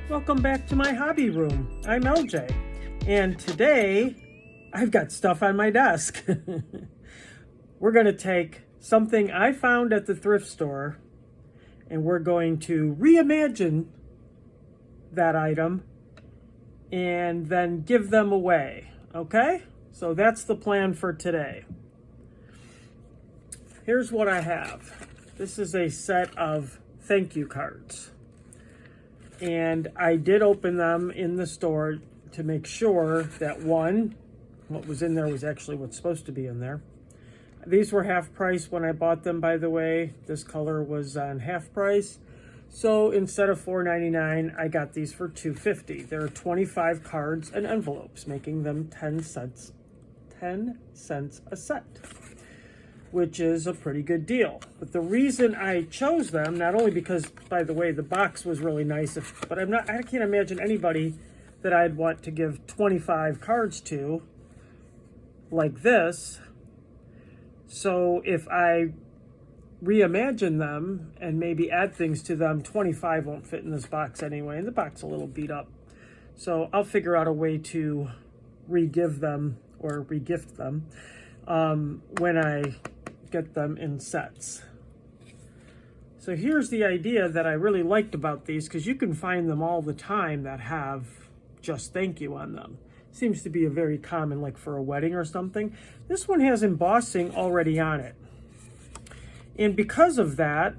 Welcome back to my hobby room. I'm LJ, and today I've got stuff on my desk. We're going to take something I found at the thrift store and we're going to reimagine that item and then give them away. Okay? So that's the plan for today. Here's what I have. This is a set of thank you cards. And I did open them in the store to make sure that one, what was in there was actually what's supposed to be in there. These were half price when I bought them, by the way. This color was on half price. So instead of $4.99, I got these for $2.50. There are 25 cards and envelopes, making them 10 cents a set, which is a pretty good deal. But the reason I chose them, not only because, by the way, the box was really nice, but I can't imagine anybody that I'd want to give 25 cards to like this. So if I reimagine them and maybe add things to them, 25 won't fit in this box anyway, and the box is a little beat up. So I'll figure out a way to re-give them or re-gift them when I get them in sets. So here's the idea that I really liked about these, because you can find them all the time that have just thank you on them. Seems to be a very common, like for a wedding or something. This one has embossing already on it. And because of that,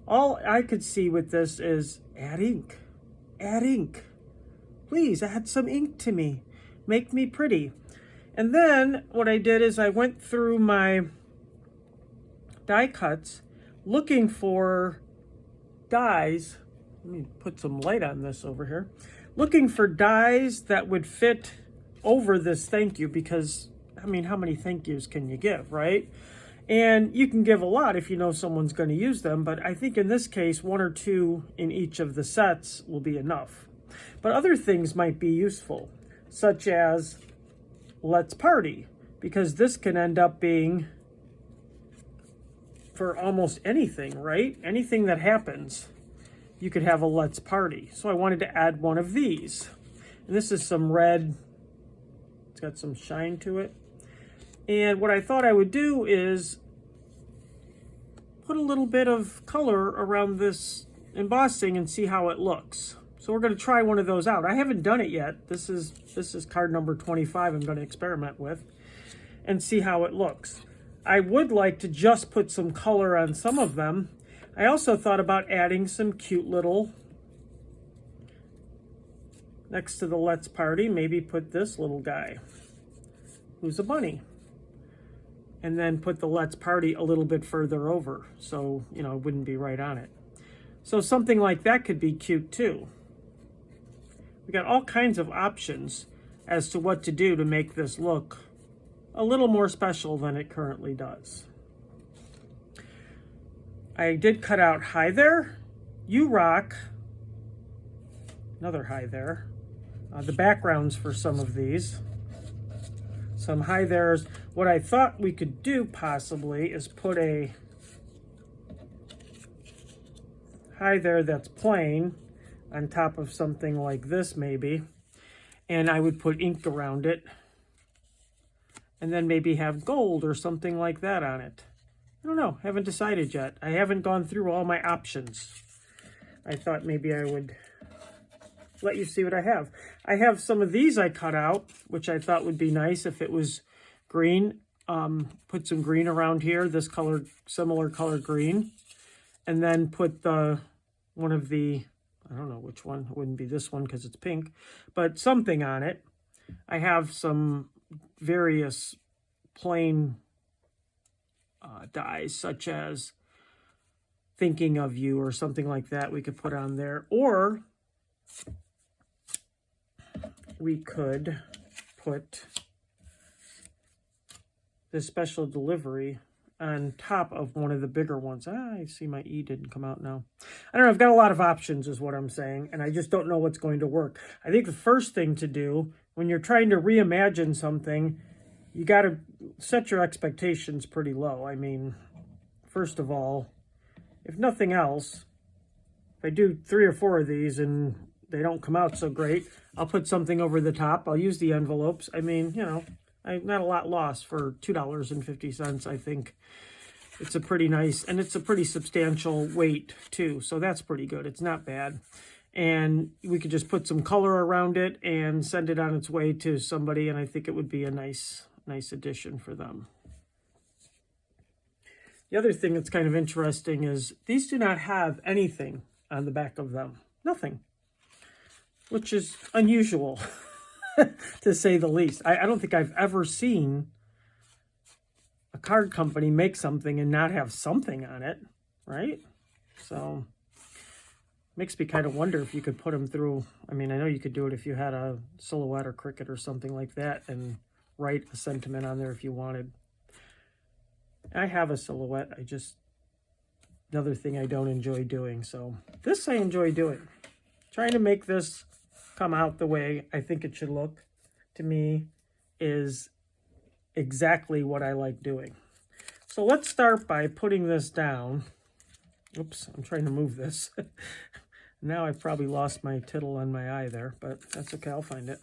all I could see with this is add ink. Add ink. Please add some ink to me. Make me pretty. And then what I did is I went through my die cuts looking for dies. Let me put some light on this over here. Looking for dies that would fit over this thank you, because I mean, how many thank yous can you give, right? And you can give a lot if you know someone's going to use them, but I think in this case, one or two in each of the sets will be enough. But other things might be useful, such as let's party, because this can end up being for almost anything, right? Anything that happens, you could have a let's party. So I wanted to add one of these. And this is some red. It's got some shine to it. And what I thought I would do is put a little bit of color around this embossing and see how it looks. So we're going to try one of those out. I haven't done it yet. This is card number 25 I'm going to experiment with and see how it looks. I would like to just put some color on some of them. I also thought about adding some cute little, next to the let's party, maybe put this little guy who's a bunny. And then put the let's party a little bit further over, so, you know, it wouldn't be right on it. So something like that could be cute too. We got all kinds of options as to what to do to make this look a little more special than it currently does. I did cut out hi there, you rock, another hi there, the backgrounds for some of these. Some hi there's. What I thought we could do possibly is put a hi there that's plain on top of something like this maybe, and I would put ink around it and then maybe have gold or something like that on it. I don't know, haven't decided yet. I haven't gone through all my options. I thought maybe I would let you see what I have. I have some of these I cut out, which I thought would be nice if it was green. Put some green around here, this color, similar color green, and then put one of the, I don't know which one, it wouldn't be this one because it's pink, but something on it. I have some various plain dies, such as thinking of you or something like that we could put on there, or we could put this special delivery on top of one of the bigger ones. I see my E didn't come out now. I don't know, I've got a lot of options is what I'm saying, and I just don't know what's going to work. I think the first thing to do when you're trying to reimagine something, you got to set your expectations pretty low. I mean, first of all, if nothing else, if I do 3 or 4 of these and they don't come out so great. I'll put something over the top. I'll use the envelopes. I mean, you know, I'm not a lot lost for $2.50. I think it's a pretty nice, and it's a pretty substantial weight too. So that's pretty good. It's not bad. And we could just put some color around it and send it on its way to somebody. And I think it would be a nice addition for them. The other thing that's kind of interesting is these do not have anything on the back of them. Nothing. Which is unusual, to say the least. I don't think I've ever seen a card company make something and not have something on it, right? So, makes me kind of wonder if you could put them through. I mean, I know you could do it if you had a Silhouette or Cricut or something like that and write a sentiment on there if you wanted. I have a Silhouette. Another thing I don't enjoy doing. So this I enjoy doing. Trying to make this come out the way I think it should look, to me, is exactly what I like doing. So let's start by putting this down. Oops, I'm trying to move this. Now I've probably lost my tittle on my eye there, but that's okay, I'll find it.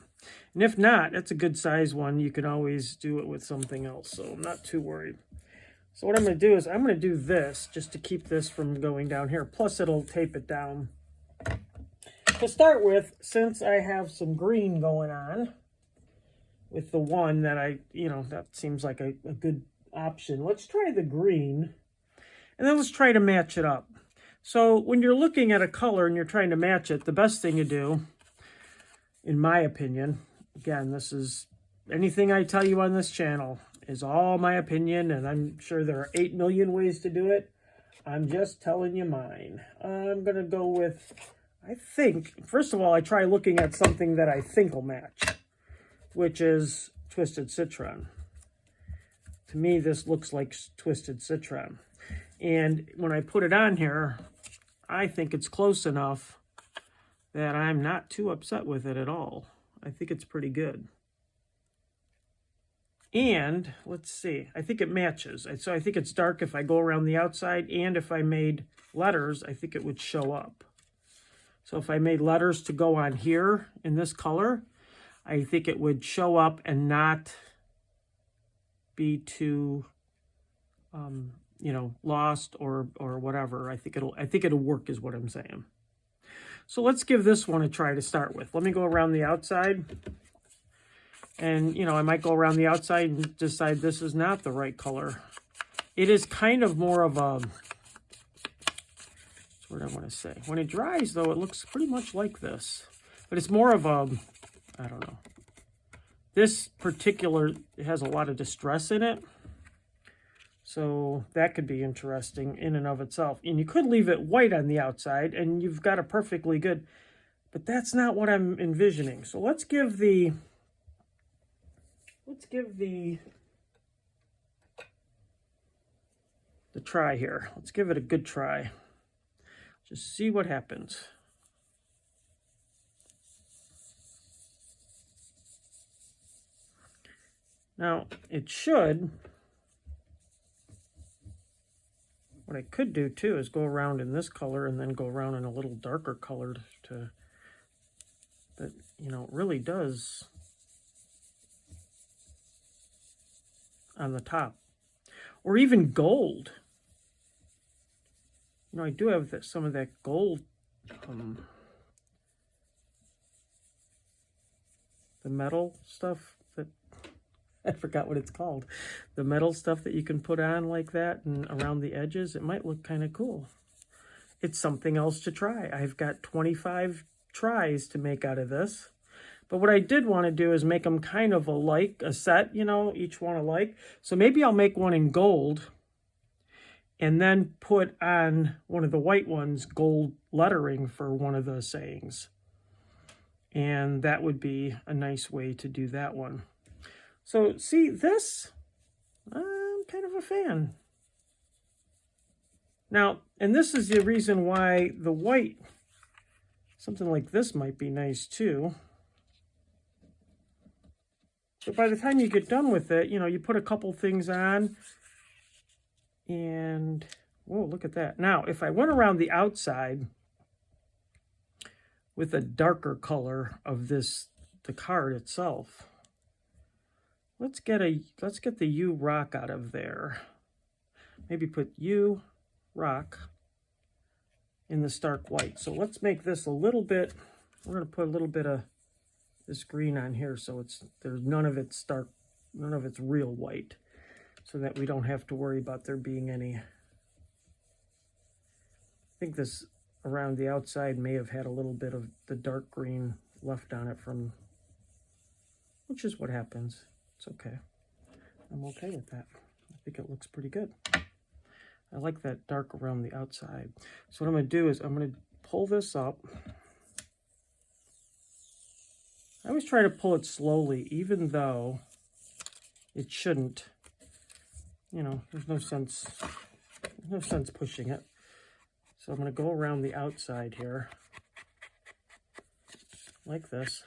And if not, it's a good size one. You can always do it with something else, so I'm not too worried. So what I'm going to do is I'm going to do this just to keep this from going down here. Plus it'll tape it down. To start with, since I have some green going on with the one that that seems like a good option. Let's try the green, and then let's try to match it up. So when you're looking at a color and you're trying to match it, the best thing to do, in my opinion, again, this is anything I tell you on this channel is all my opinion, and I'm sure there are 8 million ways to do it. I'm just telling you mine. I'm going to go with, I think, first of all, I try looking at something that I think will match, which is Twisted Citron. To me, this looks like Twisted Citron. And when I put it on here, I think it's close enough that I'm not too upset with it at all. I think it's pretty good. And let's see, I think it matches. So I think it's dark if I go around the outside, and if I made letters, I think it would show up. So if I made letters to go on here in this color, I think it would show up and not be too, lost or whatever. I think it'll work is what I'm saying. So let's give this one a try to start with. Let me go around the outside. And, I might go around the outside and decide this is not the right color. It is kind of more of a, that's what I want to say. When it dries, though, it looks pretty much like this. But it's more of a, I don't know. This particular has a lot of distress in it. So that could be interesting in and of itself. And you could leave it white on the outside, and you've got a perfectly good, but that's not what I'm envisioning. So let's give the try here. Let's give it a good try. Just see what happens. Now, it should, what I could do too is go around in this color and then go around in a little darker color but it really does on the top, or even gold. I do have some of that gold, the metal stuff that, I forgot what it's called. The metal stuff that you can put on like that and around the edges. It might look kind of cool. It's something else to try. I've got 25 tries to make out of this. But what I did want to do is make them kind of a set, each one alike. So maybe I'll make one in gold and then put on one of the white ones gold lettering for one of the sayings. And that would be a nice way to do that one. So see this, I'm kind of a fan. Now, and this is the reason why the white, something like this might be nice too. But by the time you get done with it, you put a couple things on and, whoa, look at that. Now, if I went around the outside with a darker color of the card itself. Let's get the U rock out of there. Maybe put U rock in the stark white. So let's make this a little bit, we're going to put a little bit of this green on here so there's none of it's stark, none of it's real white, so that we don't have to worry about there being any. I think this around the outside may have had a little bit of the dark green left on it from, which is what happens. It's okay. I'm okay with that. I think it looks pretty good. I like that dark around the outside. So what I'm going to do is I'm going to pull this up. I always try to pull it slowly, even though it shouldn't. You know, there's no sense pushing it. So I'm going to go around the outside here, like this.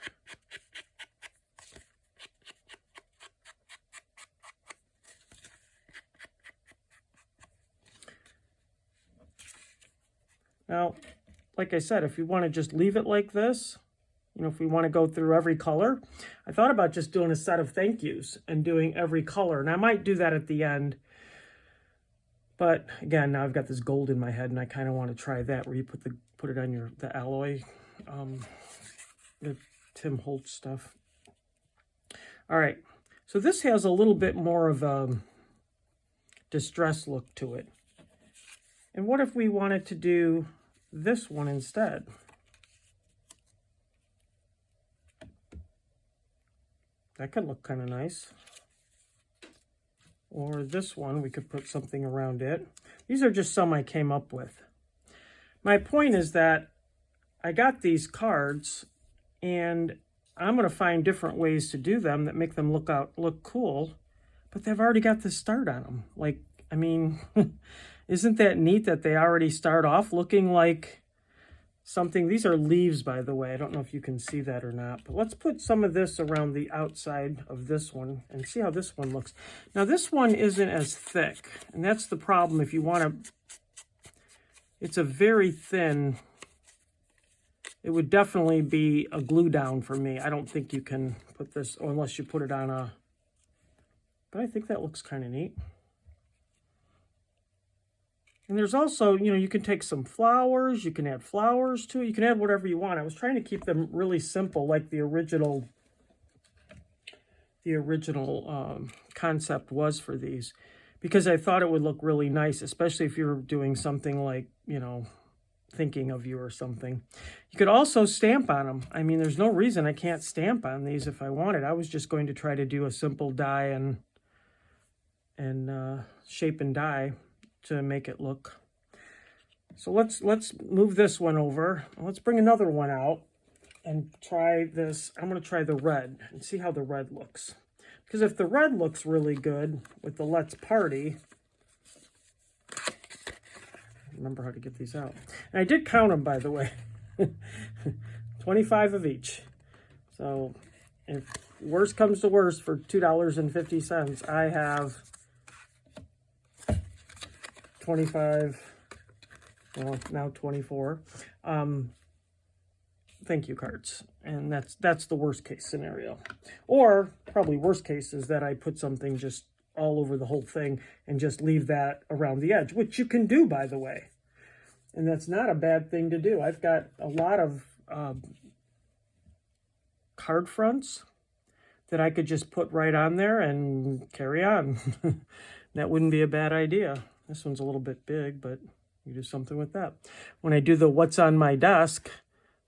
Now, like I said, if you want to just leave it like this, you know, if we want to go through every color, I thought about just doing a set of thank yous and doing every color. And I might do that at the end. But again, now I've got this gold in my head and I kind of want to try that where you put it on the alloy, the Tim Holtz stuff. All right. So this has a little bit more of a distress look to it. And what if we wanted to do this one instead? That could look kind of nice. Or this one, we could put something around it. These are just some I came up with. My point is that I got these cards and I'm going to find different ways to do them that make them look cool, but they've already got the start on them. Like, I mean, isn't that neat that they already start off looking like something? These are leaves, by the way. I don't know if you can see that or not, but let's put some of this around the outside of this one and see how this one looks. Now, this one isn't as thick, and that's the problem. If you want to, it's a very thin, it would definitely be a glue down for me. I don't think you can put this, or unless you put it on a, but I think that looks kind of neat. And there's also, you know, you can take some flowers, you can add flowers to it, you can add whatever you want. I was trying to keep them really simple, like the original concept was for these, because I thought it would look really nice, especially if you're doing something like, you know, thinking of you or something. You could also stamp on them. I mean, there's no reason I can't stamp on these if I wanted. I was just going to try to do a simple die and shape and die to make it look. So let's move this one over. Let's bring another one out and try this. I'm going to try the red and see how the red looks. Because if the red looks really good with the Let's Party, remember how to get these out. And I did count them, by the way. 25 of each. So if worst comes to worst, for $2.50, I have 25, well, now 24 thank you cards. And that's the worst case scenario. Or probably worst case is that I put something just all over the whole thing and just leave that around the edge, which you can do, by the way. And that's not a bad thing to do. I've got a lot of card fronts that I could just put right on there and carry on. That wouldn't be a bad idea. This one's a little bit big, but you do something with that. When I do the what's on my desk,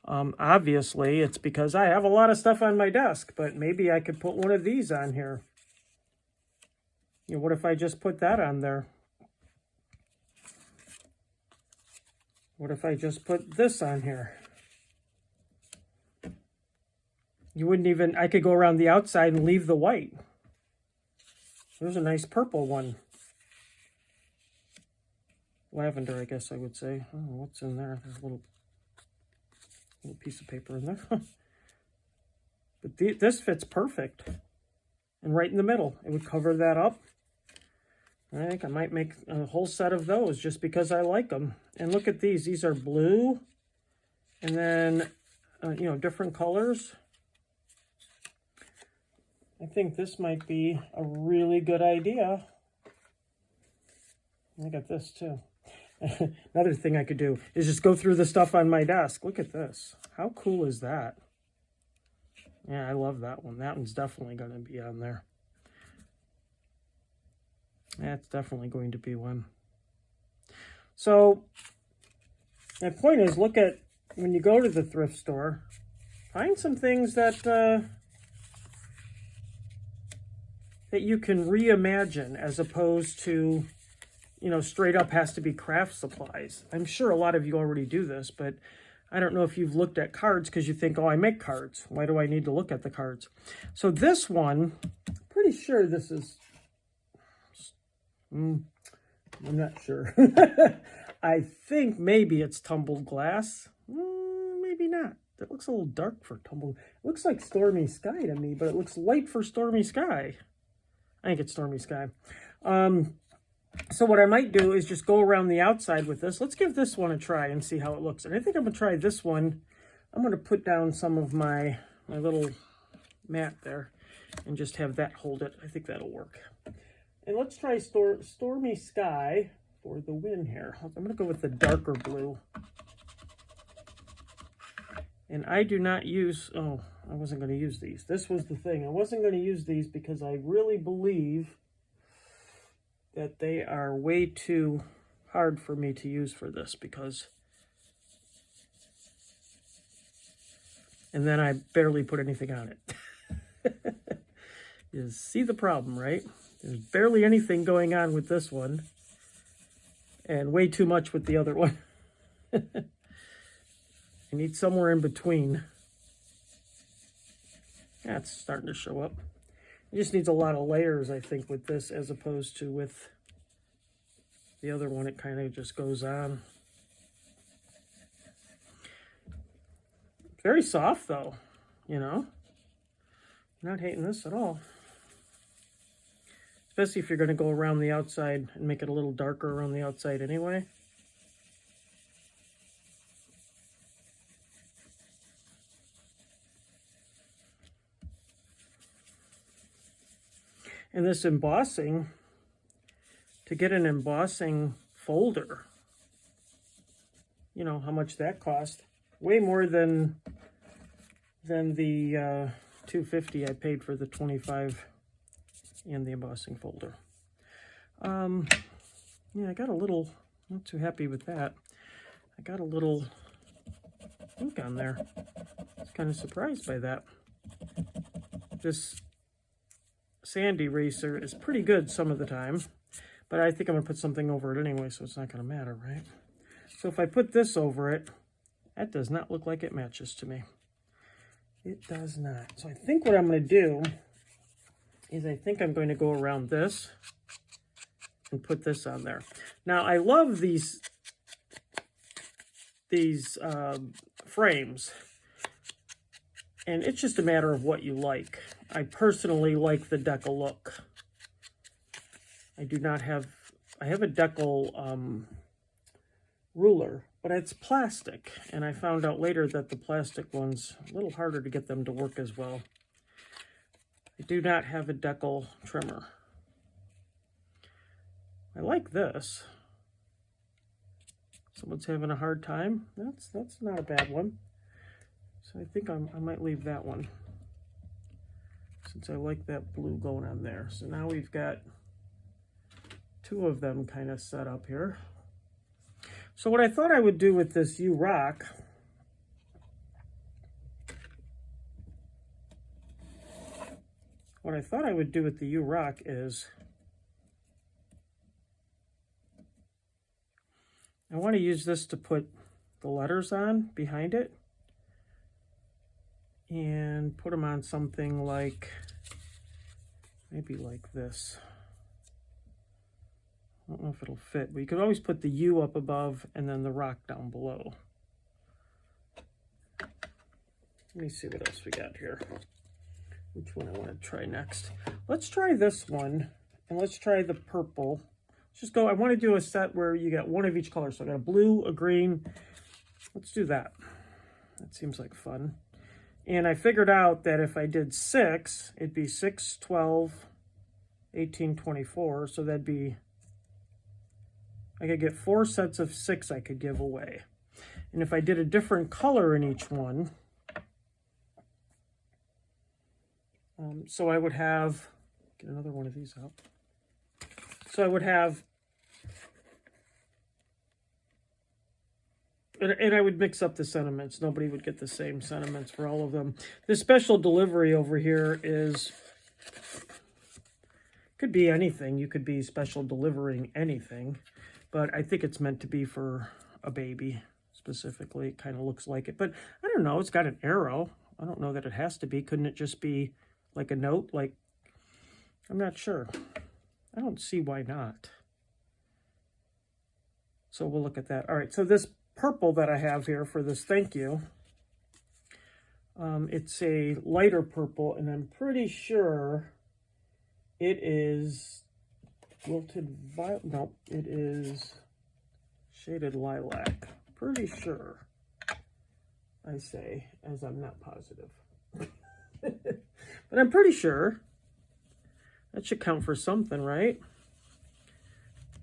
obviously it's because I have a lot of stuff on my desk, but maybe I could put one of these on here. You know, what if I just put that on there? What if I just put this on here? You wouldn't even, I could go around the outside and leave the white. There's a nice purple one. Lavender, I guess I would say. Oh, what's in there? There's a little piece of paper in there. But this fits perfect. And right in the middle. It would cover that up. I think I might make a whole set of those just because I like them. And look at these. These are blue. And then you know, different colors, I think this might be a really good idea. I got this too. Another thing I could do is just go through the stuff on my desk. Look at this. How cool is that? Yeah, I love that one. That one's definitely going to be on there. That's definitely going to be one. So my point is, look at, when you go to the thrift store, find some things that that you can reimagine, as opposed to, you know, straight up has to be craft supplies. I'm sure a lot of you already do this, but I don't know if you've looked at cards because you think, oh, I make cards. Why do I need to look at the cards? So this one, I'm pretty sure this is, I'm not sure. I think maybe it's tumbled glass. Maybe not. That looks a little dark for tumbled. It looks like Stormy Sky to me, but it looks light for Stormy Sky. I think it's Stormy Sky. So what I might do is just go around the outside with this. Let's give this one a try and see how it looks. And I think I'm going to try this one. I'm going to put down some of my little mat there and just have that hold it. I think that'll work. And let's try Stormy Sky for the win here. I'm going to go with the darker blue. And I do not use, oh, I wasn't going to use these. This was the thing. I wasn't going to use these because I really believe that they are way too hard for me to use for this, because, and then I barely put anything on it. You see the problem, right? There's barely anything going on with this one, and way too much with the other one. I need somewhere in between. That's starting to show up. It just needs a lot of layers, I think, with this, as opposed to with the other one. It kind of just goes on. Very soft, though, you know. Not hating this at all. Especially if you're going to go around the outside and make it a little darker around the outside anyway. And this embossing, to get an embossing folder, you know how much that cost? Way more than the $250 I paid for the 25 and the embossing folder. Yeah, I got a little, not too happy with that. I got a little ink on there. I was kind of surprised by that. This sand eraser is pretty good some of the time, but I think I'm going to put something over it anyway, so it's not going to matter, right? So if I put this over it, that does not look like it matches to me. It does not. So I think what I'm going to do is I think I'm going to go around this and put this on there. Now, I love these frames, and it's just a matter of what you like. I personally like the decal look. I do not have, I have a decal ruler, but it's plastic, and I found out later that the plastic ones, a little harder to get them to work as well. I do not have a decal trimmer. I like this. Someone's having a hard time. That's not a bad one. So I think I might leave that one, since I like that blue going on there. So now we've got two of them kind of set up here. So what I thought I would do with this U-Rock, is I want to use this to put the letters on behind it, and put them on something like, maybe like this. I don't know if it'll fit, but you could always put the U up above and then the rock down below. Let me see what else we got here. Which one I want to try next. Let's try this one, and let's try the purple. Let's just go, I want to do a set where you get one of each color. So I got a blue, a green. Let's do that. That seems like fun. And I figured out that if I did 6, it'd be 6, 12, 18, 24. So that'd be, I could get 4 sets of 6 I could give away. And if I did a different color in each one, so I would have, get another one of these out. So I would have, and I would mix up the sentiments. Nobody would get the same sentiments for all of them. This special delivery over here is, could be anything. You could be special delivering anything, but I think it's meant to be for a baby specifically. It kind of looks like it, but I don't know. It's got an arrow. I don't know that it has to be. Couldn't it just be like a note? Like, I'm not sure. I don't see why not. So we'll look at that. All right, so this purple that I have here for this thank you, it's a lighter purple, and I'm pretty sure it is wilted violet. No, it is shaded lilac. Pretty sure, I say, as I'm not positive. But I'm pretty sure. That should count for something, right?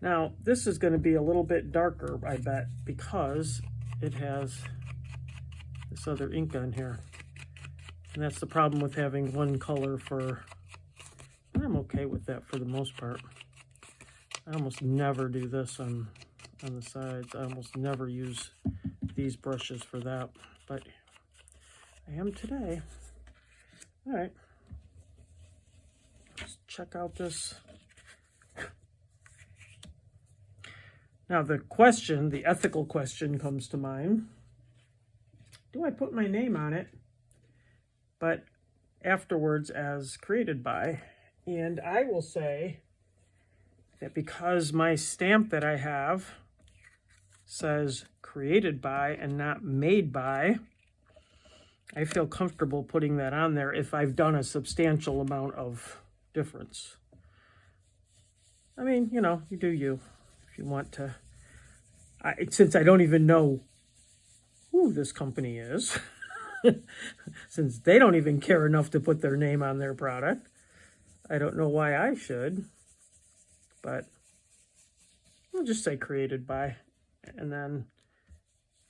Now, this is going to be a little bit darker, I bet, because it has this other ink on here. And that's the problem with having one color for, I'm okay with that for the most part. I almost never do this on the sides. I almost never use these brushes for that, but I am today. All right. Let's check out this. Now the question, the ethical question comes to mind. Do I put my name on it, but afterwards as created by? And I will say that because my stamp that I have says created by and not made by, I feel comfortable putting that on there if I've done a substantial amount of difference. I mean, you know, you do you. If you want to, since I don't even know who this company is, since they don't even care enough to put their name on their product, I don't know why I should, but I'll just say created by, and then,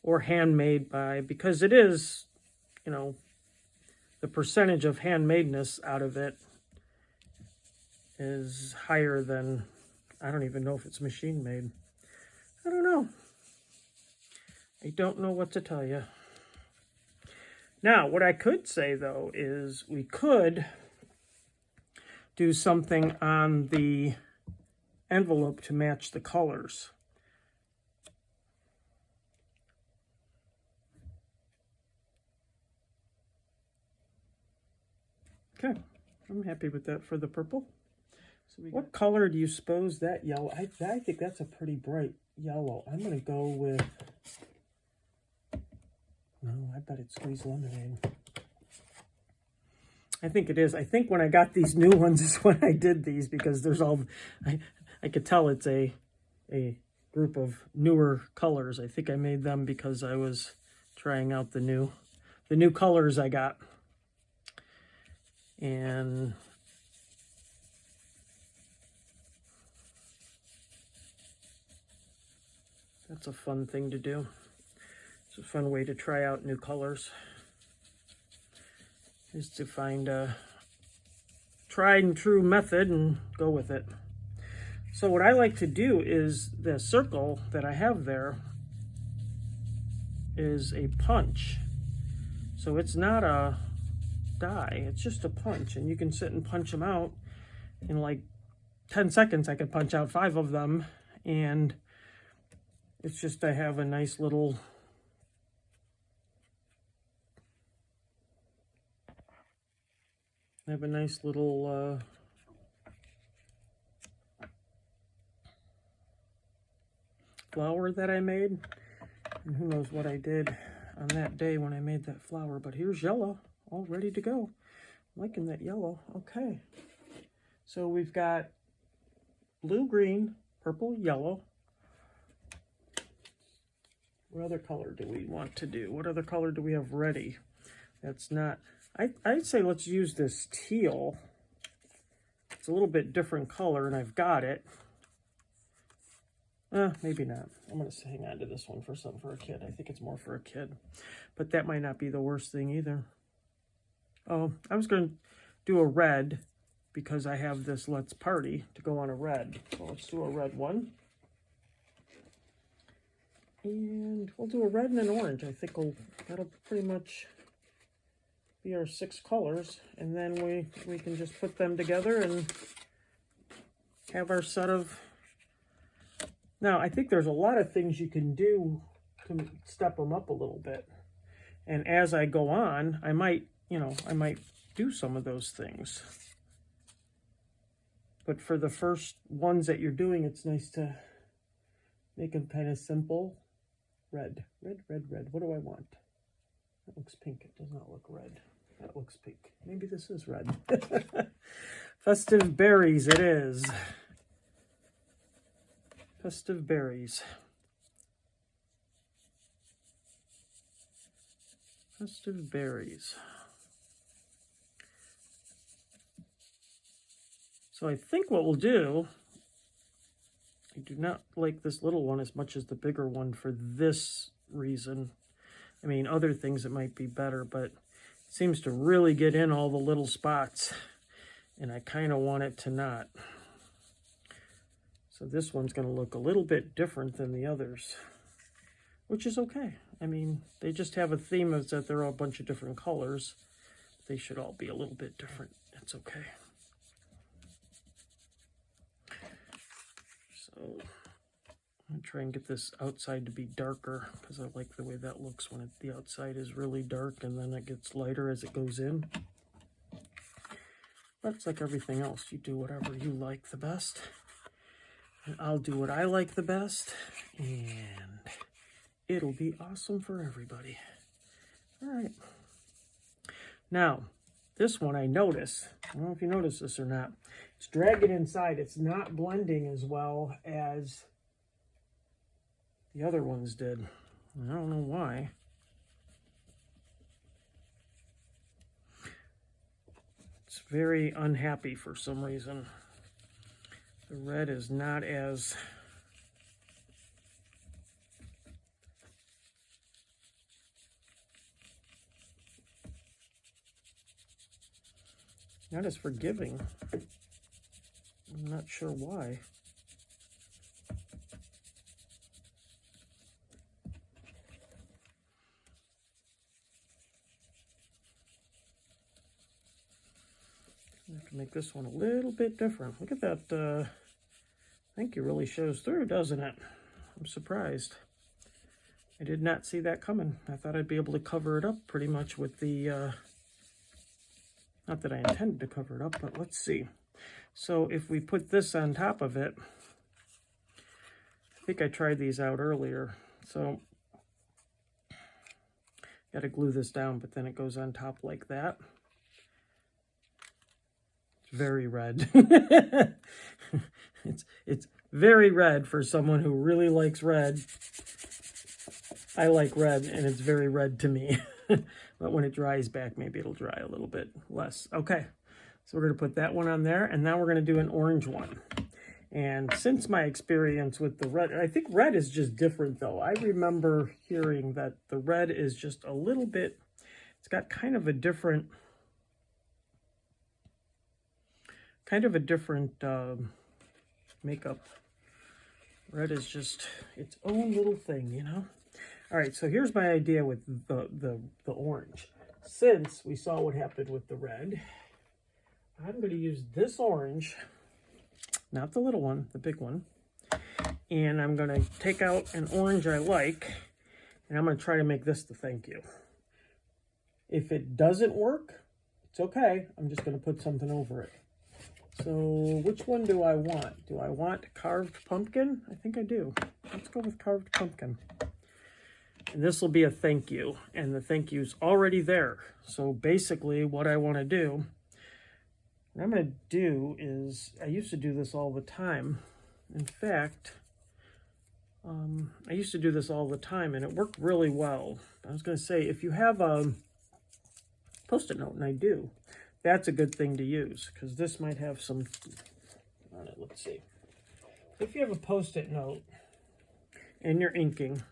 or handmade by, because it is, you know, the percentage of handmadeness out of it is higher than, I don't even know if it's machine made. I don't know. I don't know what to tell you. Now, what I could say, though, is we could do something on the envelope to match the colors. Okay, I'm happy with that for the purple. So what color do you suppose that yellow? I think that's a pretty bright yellow. I'm going to go with, no, I bet it's squeezed lemonade. I think it is. I think when I got these new ones is when I did these, because there's all, I could tell it's a group of newer colors. I think I made them because I was trying out the new colors I got. And that's a fun thing to do. It's a fun way to try out new colors, is to find a tried and true method and go with it. So what I like to do is the circle that I have there is a punch. So it's not a die, it's just a punch, and you can sit and punch them out in like 10 seconds. I could punch out 5 of them, and it's just, I have a nice little flower that I made, and who knows what I did on that day when I made that flower. But here's yellow, all ready to go. I'm liking that yellow. Okay, so we've got blue, green, purple, yellow. What other color do we want to do? What other color do we have ready? That's not, I'd say let's use this teal. It's a little bit different color and I've got it. Maybe not. I'm going to hang on to this one for something for a kid. I think it's more for a kid. But that might not be the worst thing either. Oh, I was going to do a red because I have this Let's Party to go on a red. So let's do a red one. And we'll do a red and an orange. I think that'll pretty much be our 6 colors. And then we can just put them together and have our set of... Now, I think there's a lot of things you can do to step them up a little bit. And as I go on, I might do some of those things. But for the first ones that you're doing, it's nice to make them kind of simple. Red, red, red, red. What do I want? That looks pink. It does not look red. That looks pink. Maybe this is red. Festive berries it is. Festive berries. Festive berries. So I think what we'll do, I do not like this little one as much as the bigger one for this reason. I mean, other things it might be better, but it seems to really get in all the little spots, and I kind of want it to not. So this one's going to look a little bit different than the others, which is okay. I mean, they just have a theme of that they're all a bunch of different colors. They should all be a little bit different. It's okay. So I'm going to try and get this outside to be darker because I like the way that looks when the outside is really dark and then it gets lighter as it goes in. But it's like everything else. You do whatever you like the best. And I'll do what I like the best. And it'll be awesome for everybody. All right. Now, this one I notice. I don't know if you notice this or not. It's dragging inside. It's not blending as well as the other ones did. I don't know why. It's very unhappy for some reason. The red is not as... not as forgiving. I'm not sure why. I have to make this one a little bit different. Look at that. Thank you really shows through, doesn't it? I'm surprised. I did not see that coming. I thought I'd be able to cover it up pretty much with the... not that I intended to cover it up, but let's see. So if we put this on top of it, I think I tried these out earlier. So got to glue this down, but then it goes on top like that. It's very red. It's very red for someone who really likes red. I like red, and it's very red to me. But when it dries back, maybe it'll dry a little bit less. Okay, so we're going to put that one on there, and now we're going to do an orange one. And since my experience with the red, I think red is just different, though. I remember hearing that the red is just a little bit, it's got kind of a different makeup. Red is just its own little thing, you know? All right, so here's my idea with the orange. Since we saw what happened with the red, I'm going to use this orange, not the little one, the big one, and I'm going to take out an orange I like, and I'm going to try to make this the thank you. If it doesn't work, it's okay. I'm just going to put something over it. So which one do I want? Do I want carved pumpkin? I think I do. Let's go with carved pumpkin. And this will be a thank you, and the thank you's already there. So basically what I want to do, what I'm going to do is, I used to do this all the time. In fact, I used to do this all the time, and it worked really well. I was going to say, if you have a Post-it note, and I do, that's a good thing to use, because this might have some on it. Let's see. If you have a Post-it note and you're inking,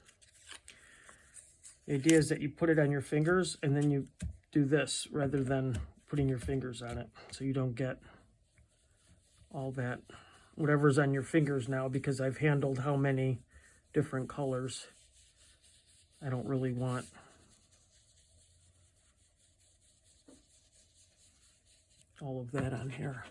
the idea is that you put it on your fingers, and then you do this rather than putting your fingers on it, so you don't get all that, whatever's on your fingers now, because I've handled how many different colors. I don't really want all of that on here.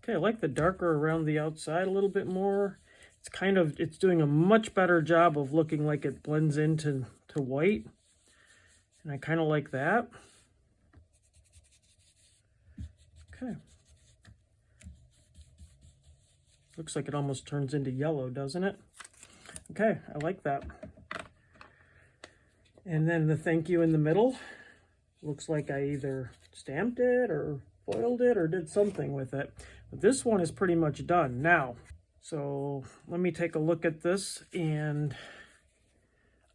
Okay, I like the darker around the outside a little bit more. It's doing a much better job of looking like it blends into white. And I kind of like that. Okay. Looks like it almost turns into yellow, doesn't it? Okay, I like that. And then the thank you in the middle. Looks like I either stamped it or foiled it or did something with it. But this one is pretty much done now. So let me take a look at this, and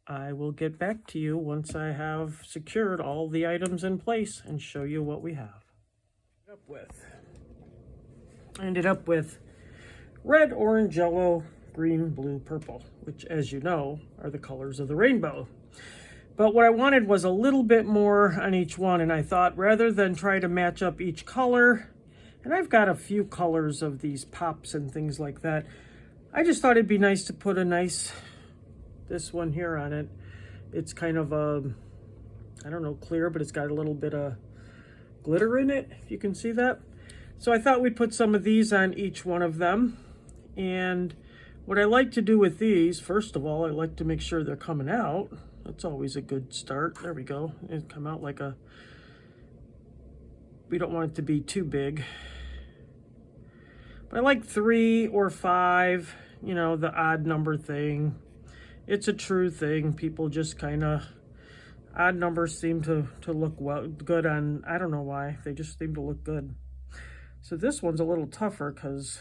I will get back to you once I have secured all the items in place and show you what we have. I ended up with red, orange, yellow, green, blue, purple, which, as you know, are the colors of the rainbow. But what I wanted was a little bit more on each one, and I thought rather than try to match up each color, and I've got a few colors of these pops and things like that, I just thought it'd be nice to put this one here on it. It's kind of I don't know, clear, but it's got a little bit of glitter in it, if you can see that. So I thought we'd put some of these on each one of them. And what I like to do with these, first of all, I like to make sure they're coming out. That's always a good start. There we go. It come out like we don't want it to be too big. But I like 3 or 5, you know, the odd number thing. It's a true thing. People just kind of, odd numbers seem to look good on, I don't know why. They just seem to look good. So this one's a little tougher because,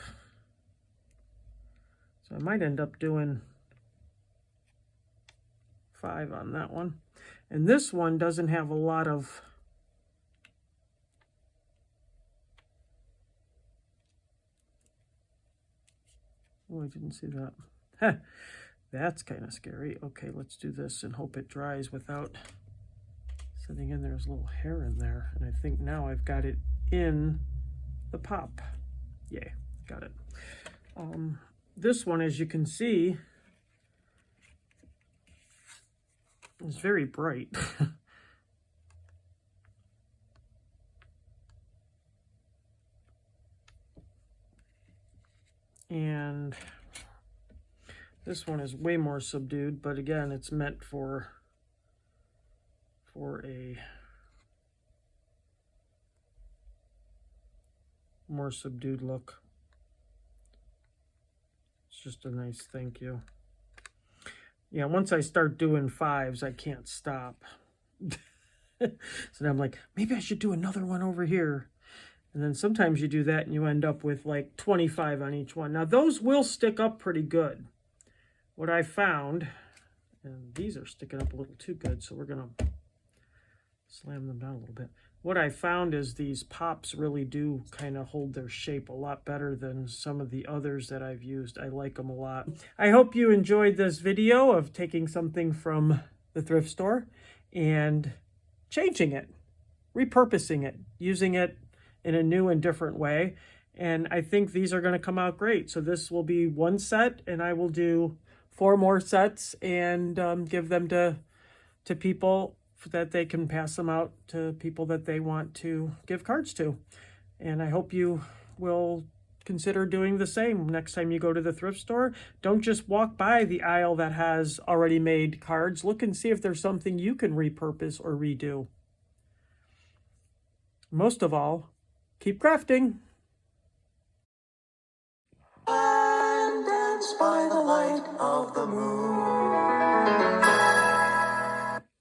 so I might end up doing 5 on that one. And this one doesn't have a lot of, oh, I didn't see that. Heh, that's kind of scary. Okay, let's do this and hope it dries without sitting in. There's a little hair in there. And I think now I've got it in the pop. Yay, got it. This one, as you can see, is very bright. And this one is way more subdued, but again, it's meant for a more subdued look. It's just a nice thank you. Yeah, once I start doing 5s, I can't stop. So then I'm like, maybe I should do another one over here. And then sometimes you do that and you end up with like 25 on each one. Now those will stick up pretty good. What I found, and these are sticking up a little too good, so we're gonna slam them down a little bit. What I found is these pops really do kind of hold their shape a lot better than some of the others that I've used. I like them a lot. I hope you enjoyed this video of taking something from the thrift store and changing it, repurposing it, using it in a new and different way. And I think these are going to come out great. So this will be one set, and I will do 4 more sets and give them to people that they can pass them out to people that they want to give cards to. And I hope you will consider doing the same next time you go to the thrift store. Don't just walk by the aisle that has already made cards. Look and see if there's something you can repurpose or redo. Most of all, keep crafting. And dance by the light of the moon.